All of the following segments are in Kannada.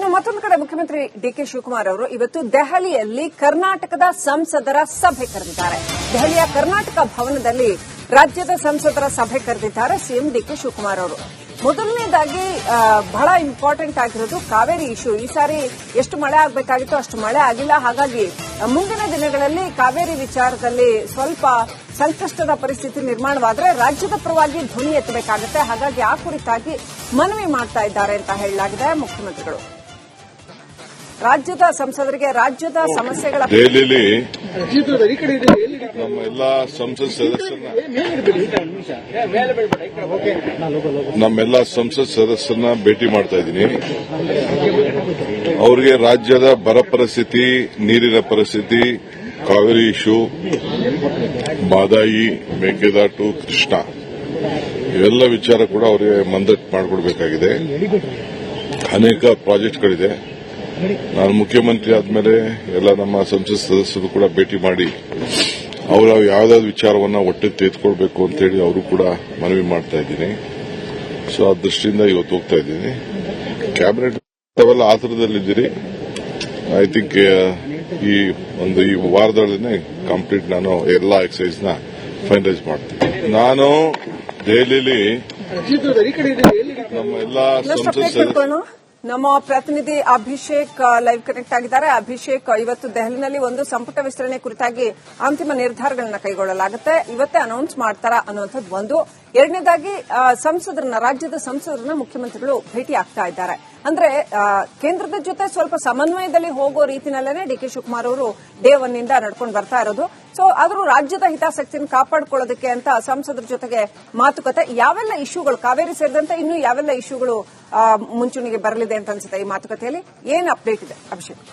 ಇನ್ನು ಮತ್ತೊಂದು ಕಡೆ ಮುಖ್ಯಮಂತ್ರಿ ಡಿಕೆ ಶಿವಕುಮಾರ್ ಅವರು ಇವತ್ತು ದೆಹಲಿಯಲ್ಲಿ ಕರ್ನಾಟಕದ ಸಂಸದರ ಸಭೆ ಕರೆದಿದ್ದಾರೆ. ದೆಹಲಿಯ ಕರ್ನಾಟಕ ಭವನದಲ್ಲಿ ರಾಜ್ಯದ ಸಂಸದರ ಸಭೆ ಕರೆದಿದ್ದಾರೆ ಸಿಎಂ ಡಿಕೆ ಶಿವಕುಮಾರ್ ಅವರು. ಮೊದಲನೇದಾಗಿ ಬಹಳ ಇಂಪಾರ್ಟೆಂಟ್ ಆಗಿರೋದು ಕಾವೇರಿ ಇಶ್ಯೂ. ಈ ಸಾರಿ ಎಷ್ಟು ಮಳೆ ಆಗಬೇಕಾಗಿತ್ತು ಅಷ್ಟು ಮಳೆ ಆಗಿಲ್ಲ. ಹಾಗಾಗಿ ಮುಂದಿನ ದಿನಗಳಲ್ಲಿ ಕಾವೇರಿ ವಿಚಾರದಲ್ಲಿ ಸ್ವಲ್ಪ ಸಂಕಷ್ಟದ ಪರಿಸ್ಥಿತಿ ನಿರ್ಮಾಣವಾದರೆ ರಾಜ್ಯದ ಪರವಾಗಿ ಧ್ವನಿ ಎತ್ತಬೇಕಾಗುತ್ತೆ. ಹಾಗಾಗಿ ಆ ಕುರಿತಾಗಿ ಮನವಿ ಮಾಡ್ತಾ ಇದ್ದಾರೆ ಅಂತ ಹೇಳಲಾಗಿದೆ ಮುಖ್ಯಮಂತ್ರಿಗಳು. ರಾಜ್ಯದ ಸಂಸದರಿಗೆ ರಾಜ್ಯದ ಸಮಸ್ಯೆಗಳ ದೆಹಲಿಯಲ್ಲಿ ನಮ್ಮ ಎಲ್ಲಾ ಸಂಸತ್ ಸದಸ್ಯರನ್ನ ಭೇಟಿ ಮಾಡ್ತಾ ಇದ್ದೀನಿ. ಅವರಿಗೆ ರಾಜ್ಯದ ಬರ ಪರಿಸ್ಥಿತಿ, ನೀರಿನ ಪರಿಸ್ಥಿತಿ, ಕಾವೇರಿ ಇಶ್ಯೂ, ಮಾದಾಯಿ, ಮೇಕೆದಾಟು, ಕೃಷ್ಣ ಇವೆಲ್ಲ ವಿಚಾರ ಕೂಡ ಅವರಿಗೆ ಮಂದಟ್ಟು ಮಾಡಿಕೊಡ್ಬೇಕಾಗಿದೆ. ಅನೇಕ ಪ್ರಾಜೆಕ್ಟ್ಗಳಿದೆ. ನಾನು ಮುಖ್ಯಮಂತ್ರಿ ಆದ್ಮೇಲೆ ಎಲ್ಲ ನಮ್ಮ ಸಂಸತ್ ಸದಸ್ಯರು ಕೂಡ ಭೇಟಿ ಮಾಡಿ ಅವರು ಯಾವುದಾದ್ರು ವಿಚಾರವನ್ನ ಒಟ್ಟಿಗೆ ತೆಗೆದುಕೊಳ್ಬೇಕು ಅಂತೇಳಿ ಅವರು ಕೂಡ ಮನವಿ ಮಾಡ್ತಾ ಇದ್ದೀನಿ. ಸೊ ಆ ದೃಷ್ಟಿಯಿಂದ ಇವತ್ತು ಹೋಗ್ತಾ ಇದ್ದೀನಿ. ಕ್ಯಾಬಿನೆಟ್ ಅವೆಲ್ಲ ಆತರದಲ್ಲಿದ್ದೀರಿ. ಐ ಥಿಂಕ್ ಈ ವಾರದೊಳಗೆ ಕಂಪ್ಲೀಟ್ ನಾನು ಎಲ್ಲಾ ಎಕ್ಸೈಸ್ ನ ಫೈನಲೈಸ್ ಮಾಡ್ತೀನಿ. ನಾನು ದೆಹಲಿಯಲ್ಲಿ ನಮ್ಮ ಎಲ್ಲಾ ಸಂಸತ್ ನಮ್ಮ ಪ್ರತಿನಿಧಿ ಅಭಿಷೇಕ್ ಲೈವ್ ಕನೆಕ್ಟ್ ಆಗಿದ್ದಾರೆ. ಅಭಿಷೇಕ್, ಇವತ್ತು ದೆಹಲಿನಲ್ಲಿ ಒಂದು ಸಂಪುಟ ವಿಸ್ತರಣೆ ಕುರಿತಾಗಿ ಅಂತಿಮ ನಿರ್ಧಾರಗಳನ್ನ ಕೈಗೊಳ್ಳಲಾಗುತ್ತೆ. ಇವತ್ತೇ ಅನೌನ್ಸ್ ಮಾಡ್ತಾರಾ ಅನ್ನುವಂಥದ್ದು ಒಂದು. ಎರಡನೇದಾಗಿ ರಾಜ್ಯದ ಸಂಸದರನ್ನ ಮುಖ್ಯಮಂತ್ರಿಗಳು ಭೇಟಿ ಆಗ್ತಾ ಇದ್ದಾರೆ. ಅಂದ್ರೆ ಕೇಂದ್ರದ ಜೊತೆ ಸ್ವಲ್ಪ ಸಮನ್ವಯದಲ್ಲಿ ಹೋಗೋ ರೀತಿನಲ್ಲೇನೆ ಡಿಕೆ ಶಿವಕುಮಾರ್ ಅವರು ಡೇ ಒನ್ ಇಂದ ನಡ್ಕೊಂಡು ಬರ್ತಾ ಇರೋದು. ಸೊ ಆದರೂ ರಾಜ್ಯದ ಹಿತಾಸಕ್ತಿಯನ್ನು ಕಾಪಾಡಿಕೊಳ್ಳೋದಕ್ಕೆ ಅಂತ ಸಂಸದರ ಜೊತೆಗೆ ಮಾತುಕತೆ. ಯಾವೆಲ್ಲ ಇಶ್ಯೂಗಳು, ಕಾವೇರಿ ಸೇರಿದಂತೆ ಇನ್ನೂ ಯಾವೆಲ್ಲ ಇಶ್ಯೂಗಳು ಮುಂಚೂಣಿಗೆ ಬರಲಿದೆ ಅಂತ ಅನ್ಸುತ್ತೆ ಈ ಮಾತುಕತೆಯಲ್ಲಿ? ಏನು ಅಪ್ಡೇಟ್ ಇದೆ ಅಭಿಷೇಕ್?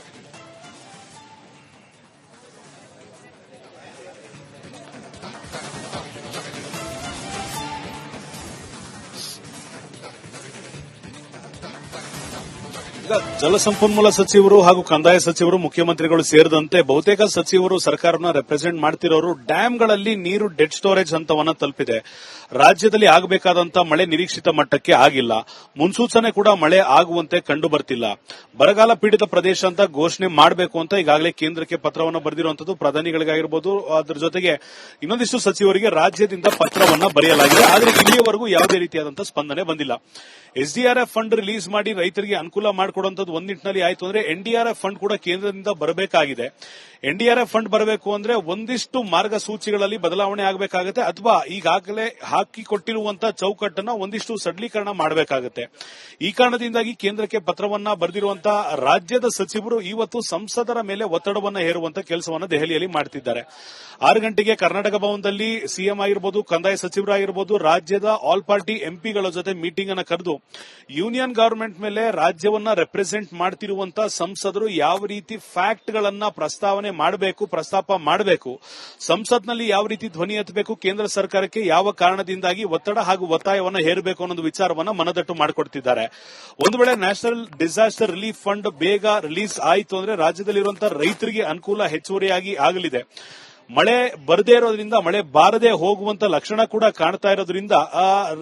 ಜಲಸಂಪನ್ಮೂಲ ಸಚಿವರು ಹಾಗೂ ಕಂದಾಯ ಸಚಿವರು, ಮುಖ್ಯಮಂತ್ರಿಗಳು ಸೇರಿದಂತೆ ಬಹುತೇಕ ಸಚಿವರು ಸರ್ಕಾರವನ್ನು ರೆಪ್ರೆಸೆಂಟ್ ಮಾಡ್ತಿರೋರು ಡ್ಯಾಂಗಳಲ್ಲಿ ನೀರು ಡೆಡ್ ಸ್ಟೋರೇಜ್ ಹಂತವನ್ನ ತಲುಪಿದೆ. ರಾಜ್ಯದಲ್ಲಿ ಆಗಬೇಕಾದಂತ ಮಳೆ ನಿರೀಕ್ಷಿತ ಮಟ್ಟಕ್ಕೆ ಆಗಿಲ್ಲ. ಮುನ್ಸೂಚನೆ ಕೂಡ ಮಳೆ ಆಗುವಂತೆ ಕಂಡು ಬರ್ತಿಲ್ಲ. ಬರಗಾಲ ಪೀಡಿತ ಪ್ರದೇಶ ಅಂತ ಘೋಷಣೆ ಮಾಡಬೇಕು ಅಂತ ಈಗಾಗಲೇ ಕೇಂದ್ರಕ್ಕೆ ಪತ್ರವನ್ನು ಬರೆದಿರುವಂತದ್ದು ಪ್ರಧಾನಿಗಳಿಗಾಗಿರಬಹುದು. ಅದರ ಜೊತೆಗೆ ಇನ್ನೊಂದಿಷ್ಟು ಸಚಿವರಿಗೆ ರಾಜ್ಯದಿಂದ ಪತ್ರವನ್ನ ಬರೆಯಲಾಗಿದೆ. ಆದರೆ ಇಲ್ಲಿಯವರೆಗೂ ಯಾವುದೇ ರೀತಿಯಾದಂತಹ ಸ್ಪಂದನೆ ಬಂದಿಲ್ಲ. ಎಸ್ಡಿಆರ್ಎಫ್ ಫಂಡ್ ರಿಲೀಸ್ ಮಾಡಿ ರೈತರಿಗೆ ಅನುಕೂಲ ಮಾಡಿಕೊಡುವಂತದ್ದು ಒಂದ್ ನಿಟ್ಟಿನಲ್ಲಿ ಆಯ್ತು ಅಂದ್ರೆ ಎನ್ಡಿಆರ್ಎಫ್ ಫಂಡ್ ಕೂಡ ಕೇಂದ್ರದಿಂದ ಬರಬೇಕಾಗಿದೆ. ಎನ್ಡಿಆರ್ಎಫ್ ಫಂಡ್ ಬರಬೇಕು ಅಂದ್ರೆ ಒಂದಿಷ್ಟು ಮಾರ್ಗಸೂಚಿಗಳಲ್ಲಿ ಬದಲಾವಣೆ ಆಗಬೇಕಾಗುತ್ತೆ, ಅಥವಾ ಈಗಾಗಲೇ ಹಾಕಿಕೊಟ್ಟಿರುವಂತಹ ಚೌಕಟ್ಟನ್ನು ಒಂದಿಷ್ಟು ಸಡಲೀಕರಣ ಮಾಡಬೇಕಾಗುತ್ತೆ. ಈ ಕಾರಣದಿಂದಾಗಿ ಕೇಂದ್ರಕ್ಕೆ ಪತ್ರವನ್ನ ಬರೆದಿರುವಂತಹ ರಾಜ್ಯದ ಸಚಿವರು ಇವತ್ತು ಸಂಸದರ ಮೇಲೆ ಒತ್ತಡವನ್ನ ಹೇರುವಂತಹ ಕೆಲಸವನ್ನ ದೆಹಲಿಯಲ್ಲಿ ಮಾಡ್ತಿದ್ದಾರೆ. 6 ಗಂಟೆಗೆ ಕರ್ನಾಟಕ ಭವನದಲ್ಲಿ ಸಿಎಂ ಆಗಿರಬಹುದು, ಕಂದಾಯ ಸಚಿವರಾಗಿರಬಹುದು, ರಾಜ್ಯದ ಆಲ್ ಪಾರ್ಟಿ ಎಂಪಿಗಳ ಜೊತೆ ಮೀಟಿಂಗ್ ಅನ್ನು ಕರೆದು ಯೂನಿಯನ್ ಗವರ್ಮೆಂಟ್ ಮೇಲೆ ರಾಜ್ಯವನ್ನ ರೆಪ್ರೆಸೆಂಟ್ ಮಾಡ್ತಿರುವಂತಹ ಸಂಸದರು ಯಾವ ರೀತಿ ಫ್ಯಾಕ್ಟ್ ಗಳನ್ನ ಪ್ರಸ್ತಾಪ ಮಾಡಬೇಕು, ಸಂಸತ್ನಲ್ಲಿ ಯಾವ ರೀತಿ ಧ್ವನಿ ಎತ್ತಬೇಕು, ಕೇಂದ್ರ ಸರ್ಕಾರಕ್ಕೆ ಯಾವ ಕಾರಣದಿಂದಾಗಿ ಒತ್ತಡ ಹಾಗೂ ಒತ್ತಾಯವನ್ನು ಹೇರಬೇಕು ಅನ್ನೋ ವಿಚಾರವನ್ನ ಮನದಟ್ಟು ಮಾಡಿಕೊಡ್ತಿದ್ದಾರೆ. ಒಂದು ವೇಳೆ ನ್ಯಾಷನಲ್ ಡಿಸಾಸ್ಟರ್ ರಿಲೀಫ್ ಫಂಡ್ ಬೇಗ ರಿಲೀಸ್ ಆಯಿತು ಅಂದ್ರೆ ರಾಜ್ಯದಲ್ಲಿರುವಂತಹ ರೈತರಿಗೆ ಅನುಕೂಲ ಹೆಚ್ಚುವರಿಯಾಗಿ ಆಗಲಿದೆ. ಮಳೆ ಬರದೇ ಇರೋದ್ರಿಂದ, ಮಳೆ ಬಾರದೆ ಹೋಗುವಂತ ಲಕ್ಷಣ ಕೂಡ ಕಾಣ್ತಾ ಇರೋದ್ರಿಂದ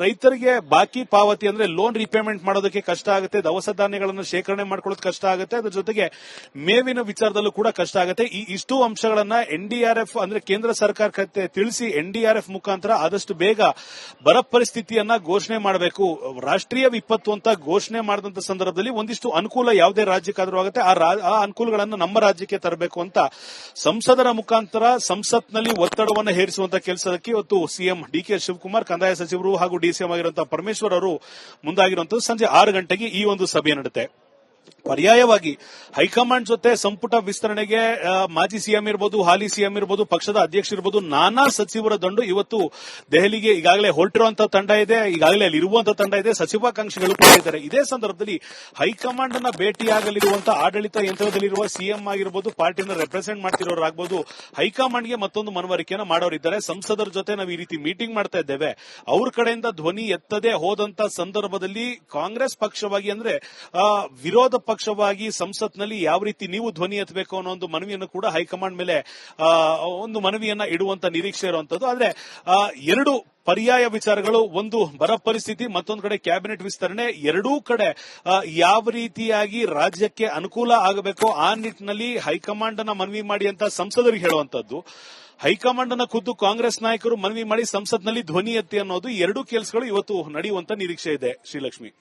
ರೈತರಿಗೆ ಬಾಕಿ ಪಾವತಿ ಅಂದ್ರೆ ಲೋನ್ ರಿಪೇಮೆಂಟ್ ಮಾಡೋದಕ್ಕೆ ಕಷ್ಟ ಆಗುತ್ತೆ. ದವಸ ಧಾನ್ಯಗಳನ್ನು ಶೇಖರಣೆ ಮಾಡ್ಕೊಳ್ಳೋದು ಕಷ್ಟ ಆಗುತ್ತೆ. ಅದ್ರ ಜೊತೆಗೆ ಮೇವಿನ ವಿಚಾರದಲ್ಲೂ ಕೂಡ ಕಷ್ಟ ಆಗುತ್ತೆ. ಈ ಇಷ್ಟು ಅಂಶಗಳನ್ನ ಎನ್ಡಿಆರ್ಎಫ್ ಅಂದ್ರೆ ಕೇಂದ್ರ ಸರ್ಕಾರಕ್ಕೆ ತಿಳಿಸಿ ಎನ್ಡಿಆರ್ಎಫ್ ಮುಖಾಂತರ ಆದಷ್ಟು ಬೇಗ ಬರ ಪರಿಸ್ಥಿತಿಯನ್ನ ಘೋಷಣೆ ಮಾಡಬೇಕು. ರಾಷ್ಟ್ರೀಯ ವಿಪತ್ತು ಅಂತ ಘೋಷಣೆ ಮಾಡಿದಂತ ಸಂದರ್ಭದಲ್ಲಿ ಒಂದಿಷ್ಟು ಅನುಕೂಲ ಯಾವುದೇ ರಾಜ್ಯಕ್ಕಾದ್ರೂ ಆಗುತ್ತೆ. ಆ ಅನುಕೂಲಗಳನ್ನು ನಮ್ಮ ರಾಜ್ಯಕ್ಕೆ ತರಬೇಕು ಅಂತ ಸಂಸದರ ಮುಖಾಂತರ ಸಂಸತ್ನಲ್ಲಿ ಒತ್ತಡವನ್ನು ಹೇರಿಸುವಂತಹ ಕೆಲಸಕ್ಕೆ ಇವತ್ತು ಸಿಎಂ ಡಿಕೆ ಶಿವಕುಮಾರ್, ಕಂದಾಯ ಸಚಿವರು ಹಾಗೂ ಡಿಸಿಎಂ ಆಗಿರುವಂತಹ ಪರಮೇಶ್ವರ್ ಅವರು ಮುಂದಾಗಿರುವಂತಹ ಸಂಜೆ 6 ಗಂಟೆಗೆ ಈ ಒಂದು ಸಭೆ ನಡೆಯುತ್ತೆ. ಪರ್ಯಾಯವಾಗಿ ಹೈಕಮಾಂಡ್ ಜೊತೆ ಸಂಪುಟ ವಿಸ್ತರಣೆಗೆ ಮಾಜಿ ಸಿಎಂ ಇರಬಹುದು, ಹಾಲಿ ಸಿಎಂ ಇರಬಹುದು, ಪಕ್ಷದ ಅಧ್ಯಕ್ಷ ಇರಬಹುದು, ನಾನಾ ಸಚಿವರ ದಂಡು ಇವತ್ತು ದೆಹಲಿಗೆ ಈಗಾಗಲೇ ಹೊರಟಿರುವಂತಹ ತಂಡ ಇದೆ. ಈಗಾಗಲೇ ಅಲ್ಲಿ ಇರುವಂತಹ ತಂಡ ಇದೆ. ಸಚಿವಾಕಾಂಕ್ಷಿಗಳು ಕೂಡ ಇದ್ದಾರೆ. ಇದೇ ಸಂದರ್ಭದಲ್ಲಿ ಹೈಕಮಾಂಡ್ ಅನ್ನ ಭೇಟಿಯಾಗಲಿರುವಂತಹ ಆಡಳಿತ ಯಂತ್ರದಲ್ಲಿರುವ ಸಿಎಂ ಆಗಿರಬಹುದು, ಪಾರ್ಟಿಯನ್ನು ರೆಪ್ರೆಸೆಂಟ್ ಮಾಡ್ತಿರೋರಾಗಬಹುದು, ಹೈಕಮಾಂಡ್ಗೆ ಮತ್ತೊಂದು ಮನವರಿಕೆಯನ್ನು ಮಾಡೋರಿದ್ದಾರೆ. ಸಂಸದರ ಜೊತೆ ನಾವು ಈ ರೀತಿ ಮೀಟಿಂಗ್ ಮಾಡ್ತಾ ಇದ್ದೇವೆ, ಅವ್ರ ಕಡೆಯಿಂದ ಧ್ವನಿ ಎತ್ತದೇ ಹೋದಂತ ಸಂದರ್ಭದಲ್ಲಿ ಕಾಂಗ್ರೆಸ್ ಪಕ್ಷವಾಗಿ ಅಂದ್ರೆ ವಿರೋಧ ವಿರೋಧ ಪಕ್ಷವಾಗಿ ಸಂಸತ್ನಲ್ಲಿ ಯಾವ ರೀತಿ ನೀವು ಧ್ವನಿ ಎತ್ತಬೇಕು ಅನ್ನೋ ಒಂದು ಮನವಿಯನ್ನು ಕೂಡ ಹೈಕಮಾಂಡ್ ಮೇಲೆ ಒಂದು ಮನವಿಯನ್ನ ಇಡುವಂತ ನಿರೀಕ್ಷೆ ಇರುವಂತದ್ದು. ಆದ್ರೆ ಎರಡು ಪರ್ಯಾಯ ವಿಚಾರಗಳು, ಒಂದು ಬರ ಪರಿಸ್ಥಿತಿ, ಮತ್ತೊಂದು ಕಡೆ ಕ್ಯಾಬಿನೆಟ್ ವಿಸ್ತರಣೆ, ಎರಡೂ ಕಡೆ ಯಾವ ರೀತಿಯಾಗಿ ರಾಜ್ಯಕ್ಕೆ ಅನುಕೂಲ ಆಗಬೇಕೋ ಆ ನಿಟ್ಟಿನಲ್ಲಿ ಹೈಕಮಾಂಡ್ ಅನ್ನ ಮನವಿ ಮಾಡಿ ಅಂತ ಸಂಸದರಿಗೆ ಹೇಳುವಂತದ್ದು. ಹೈಕಮಾಂಡ್ ಅನ್ನ ಖುದ್ದು ಕಾಂಗ್ರೆಸ್ ನಾಯಕರು ಮನವಿ ಮಾಡಿ ಸಂಸತ್ನಲ್ಲಿ ಧ್ವನಿ ಎತ್ತಿ ಅನ್ನೋದು ಎರಡೂ ಕೆಲಸಗಳು ಇವತ್ತು ನಡೆಯುವಂತ ನಿರೀಕ್ಷೆ ಇದೆ. ಶ್ರೀಲಕ್ಷ್ಮಿ.